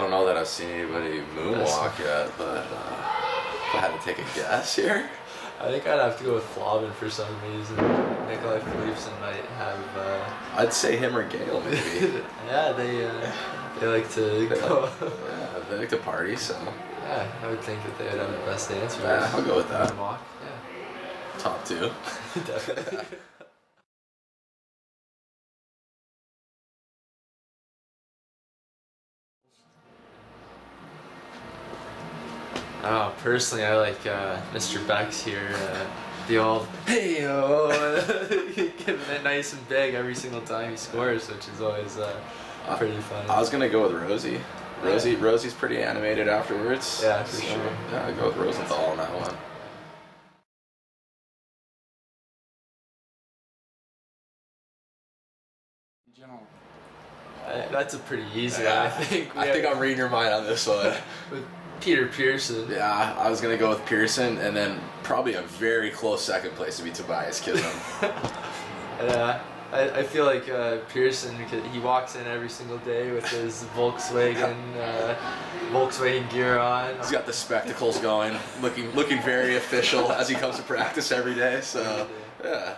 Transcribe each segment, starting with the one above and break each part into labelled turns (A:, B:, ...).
A: don't know that I've seen anybody moonwalk yet, but if I had to take a guess here,
B: I think I'd have to go with Flavin for some reason. Nikolai Philipson might have.
A: I'd say him or Gale maybe.
B: Yeah, they like to go.
A: Yeah, they like to party, so.
B: Yeah, I would think that they would have the best answer.
A: Yeah, I'll go with that.
B: Moonwalk, yeah.
A: Top two.
B: Definitely. Oh, personally, I like Mr. Beck's here. The old hey-o, giving it nice and big every single time he scores, which is always pretty funny.
A: I was gonna go with Rosie. Rosie's pretty animated afterwards.
B: Yeah, for sure.
A: Yeah, I'd go with Rosenthal on that one.
B: That's a pretty easy one, I think.
A: I think I'm reading your mind on this one.
B: With Peter Pearson.
A: Yeah, I was going to go with Pearson, and then probably a very close second place to be Tobias Kism.
B: Yeah, I feel like Pearson, he walks in every single day with his Volkswagen gear on.
A: He's got the spectacles going, looking very official as he comes to practice every day, so yeah.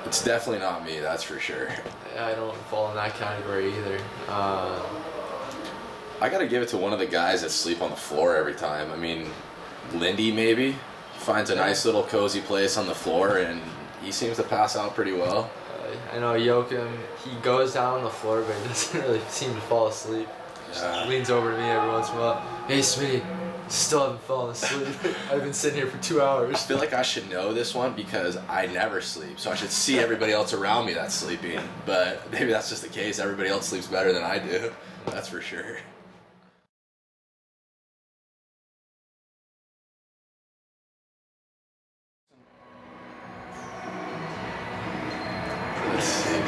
A: It's definitely not me, that's for sure.
B: I don't fall in that category either.
A: I gotta give it to one of the guys that sleep on the floor every time. I mean, Lindy maybe. He finds a nice little cozy place on the floor and he seems to pass out pretty well.
B: I know Joachim, he goes down on the floor but he doesn't really seem to fall asleep.
A: Yeah.
B: He leans over to me every once in a while. Hey Smitty, still haven't fallen asleep. I've been sitting here for 2 hours.
A: I feel like I should know this one because I never sleep, so I should see everybody else around me that's sleeping. But maybe that's just the case. Everybody else sleeps better than I do. That's for sure. Let's see.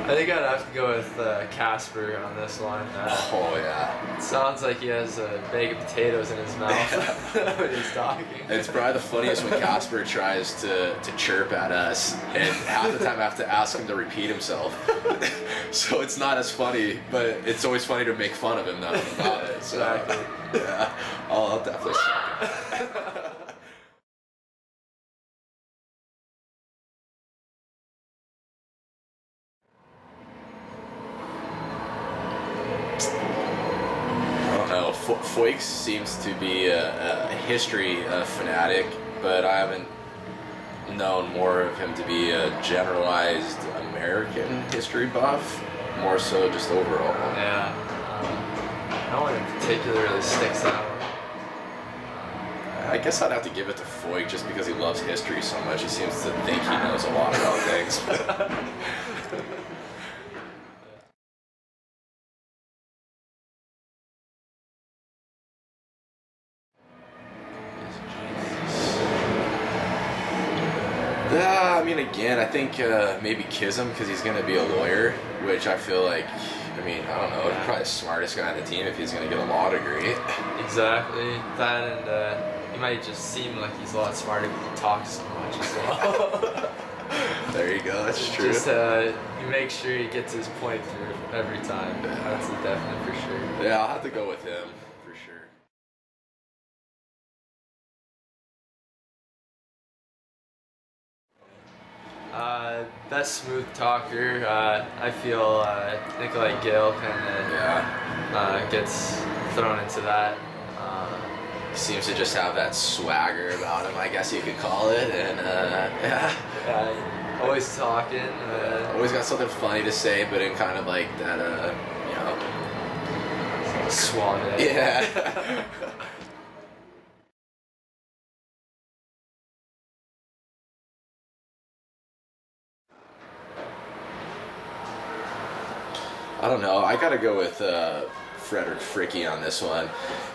B: I think I'd have to go with Casper on this one.
A: Oh yeah.
B: It sounds like he has a bag of potatoes in his mouth when he's talking.
A: It's probably the funniest when Casper tries to chirp at us, and half the time I have to ask him to repeat himself. So it's not as funny, but it's always funny to make fun of him now about it. So,
B: Exactly.
A: yeah, I'll definitely check it. Foyks seems to be a history fanatic, but I haven't known more of him to be a generalized American history buff, more so just overall.
B: Yeah. No one in particular really sticks out.
A: I guess I'd have to give it to Foyk just because he loves history so much. He seems to think he knows a lot about things. Yeah, I mean, again, I think maybe Kism because he's going to be a lawyer, which I feel like, I mean, I don't know, he's probably the smartest guy on the team if he's going to get a law degree.
B: Exactly. That and he might just seem like he's a lot smarter because he talks so much as well.
A: There you go, that's true.
B: Just you make sure he gets his point through every time. That's a definite for sure.
A: Yeah, I'll have to go with him for sure.
B: Best smooth talker, I feel Nikolai Gale kind of gets thrown into that.
A: He seems to just have that swagger about him, I guess you could call it, and
B: yeah, always talking.
A: Always got something funny to say, but in kind of like that, you know,
B: suave.
A: Yeah. I don't know. I gotta go with Frederick Fricky on this one.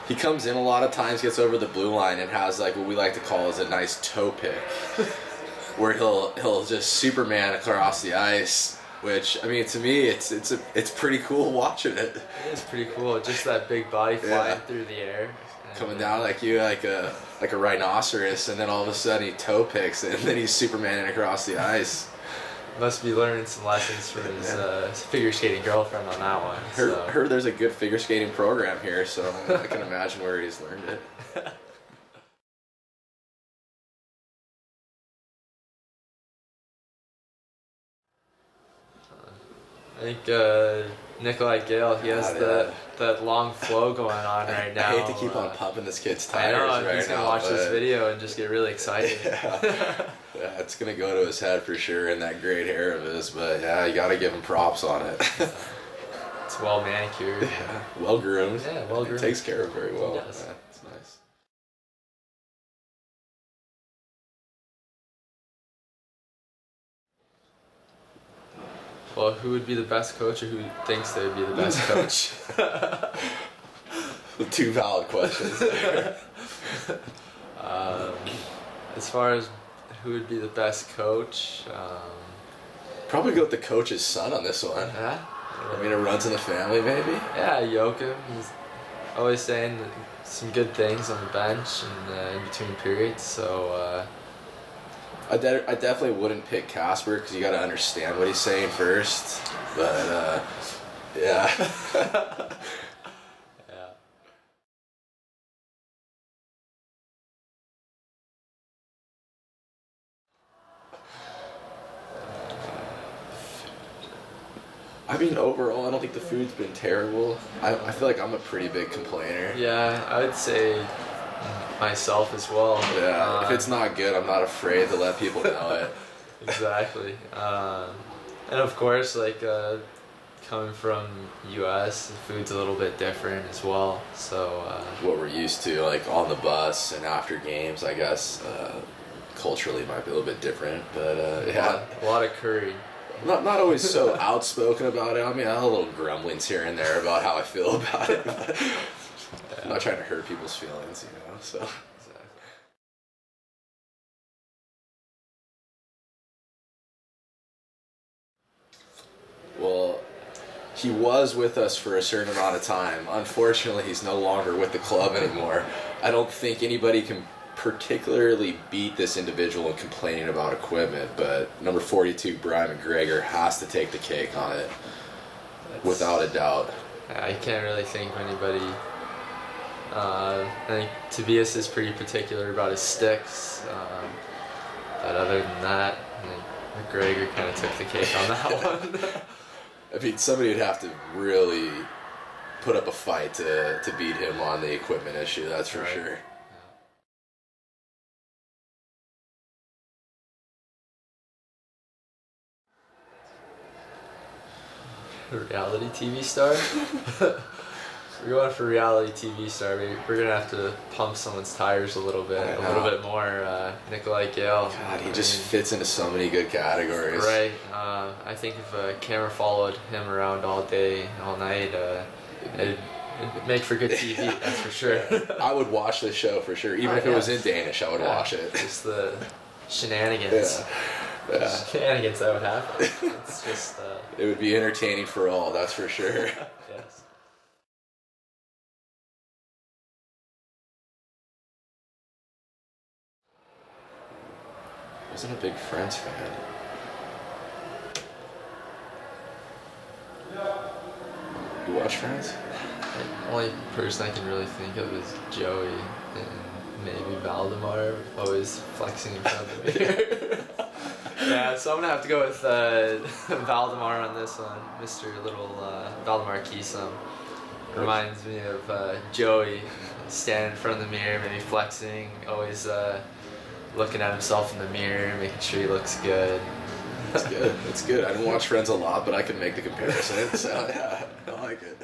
A: He comes in a lot of times, gets over the blue line, and has like what we like to call as a nice toe pick, where he'll just Superman across the ice. Which, I mean, to me, it's pretty cool watching it.
B: It is pretty cool. Just that big body flying through the air,
A: coming down like you like a like a rhinoceros, and then all of a sudden he toe picks, and then he's Supermaning across the ice.
B: Must be learning some lessons from his figure skating girlfriend on that one.
A: Heard there's a good figure skating program here, so I can imagine where he's learned it.
B: I think Nikolai Gale, he has that long flow going on right now.
A: I hate to keep on pumping this kid's tires.
B: I know,
A: right
B: he's going to
A: now,
B: watch this video and just get really excited.
A: Yeah, it's going to go to his head for sure, and that great hair of his, but yeah, you got to give him props on it.
B: It's well manicured.
A: Yeah, well groomed.
B: Yeah, well groomed.
A: He takes care of it very well.
B: Yes.
A: Yeah, it's nice.
B: Well, who would be the best coach, or who thinks they would be the best coach?
A: The two valid questions there.
B: As far as who would be the best coach,
A: probably go with the coach's son on this one.
B: yeah.
A: I mean, it runs in the family, maybe.
B: Yeah, Joachim. He's always saying some good things on the bench and in between periods. So.
A: I definitely wouldn't pick Casper because you got to understand what he's saying first. But yeah.
B: Yeah.
A: I mean, overall, I don't think the food's been terrible. I feel like I'm a pretty big complainer.
B: Yeah, I would say myself as well.
A: Yeah, if it's not good, I'm not afraid to let people know it.
B: Exactly. And of course, like coming from U.S., the food's a little bit different as well. So
A: what we're used to, like on the bus and after games, I guess culturally might be a little bit different. But yeah,
B: a lot of curry.
A: Not always so outspoken about it. I mean, I have a little grumblings here and there about how I feel about it. But I'm not trying to hurt people's feelings, you know. So. Well, he was with us for a certain amount of time. Unfortunately, he's no longer with the club anymore. I don't think anybody can particularly beat this individual in complaining about equipment, but number 42, Brian McGregor, has to take the cake on it, without a doubt.
B: I can't really think of anybody. I think Tobias is pretty particular about his sticks, but other than that, I think McGregor kind of took the cake on that one.
A: I mean, somebody would have to really put up a fight to beat him on the equipment issue, that's for sure.
B: Reality TV star? We're going for reality TV star. We're gonna have to pump someone's tires a little bit more. Nikolai Gale.
A: God, he just fits into so many good categories.
B: Right. I think if a camera followed him around all day, all night, it'd make for good TV. That's for sure.
A: I would watch this show for sure. Even if it was in Danish, I would watch it.
B: Just the shenanigans.
A: Yeah.
B: Shenanigans that would happen. It's just.
A: It would be entertaining for all. That's for sure.
B: Yes.
A: Wasn't a big Friends fan. You watch Friends?
B: The only person I can really think of is Joey and maybe Valdemar, always flexing in front of me. Yeah, so I'm gonna have to go with Valdemar on this one, Mr. Little Valdemar Keesum. Reminds me of Joey standing in front of the mirror, maybe flexing, always looking at himself in the mirror, making sure he looks good.
A: That's good. That's good. I didn't watch Friends a lot, but I can make the comparison. So yeah, I like it.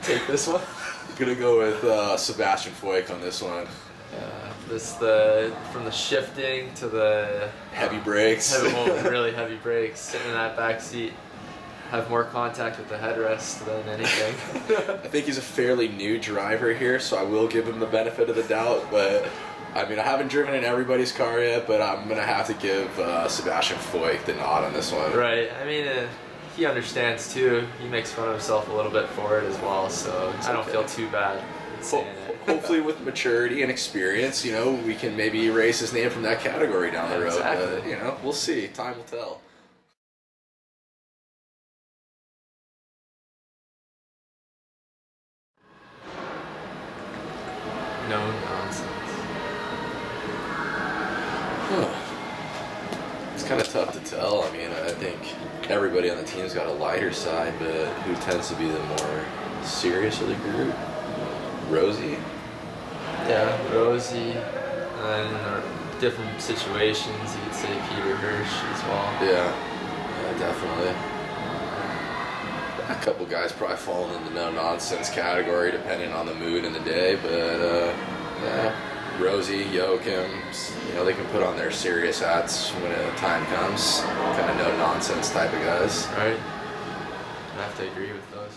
B: Take this one.
A: I'm gonna go with Sebastian Foyk on this one.
B: From the shifting to the
A: heavy brakes.
B: Really heavy brakes. Sitting in that back seat, have more contact with the headrest than anything.
A: I think he's a fairly new driver here, so I will give him the benefit of the doubt. But I mean, I haven't driven in everybody's car yet, but I'm gonna have to give Sebastian Foyk the nod on this one.
B: Right. I mean, he understands too. He makes fun of himself a little bit for it as well, so I don't feel too bad saying it.
A: Hopefully with maturity and experience, you know, we can maybe erase his name from that category down the road.
B: Exactly.
A: But, you know, we'll see. Time will tell.
B: No nonsense.
A: It's kind of tough to tell. I mean, I think everybody on the team's got a lighter side, but who tends to be the more serious of the group? Rosie?
B: Yeah, Rosie. And in different situations, you could say Peter Hirsch as well.
A: Yeah, definitely. A couple guys probably falling in the no-nonsense category depending on the mood and the day, but yeah, Rosie, Joachim, you know, they can put on their serious hats when the time comes. Kind of no-nonsense type of guys.
B: Right. I have to agree with those.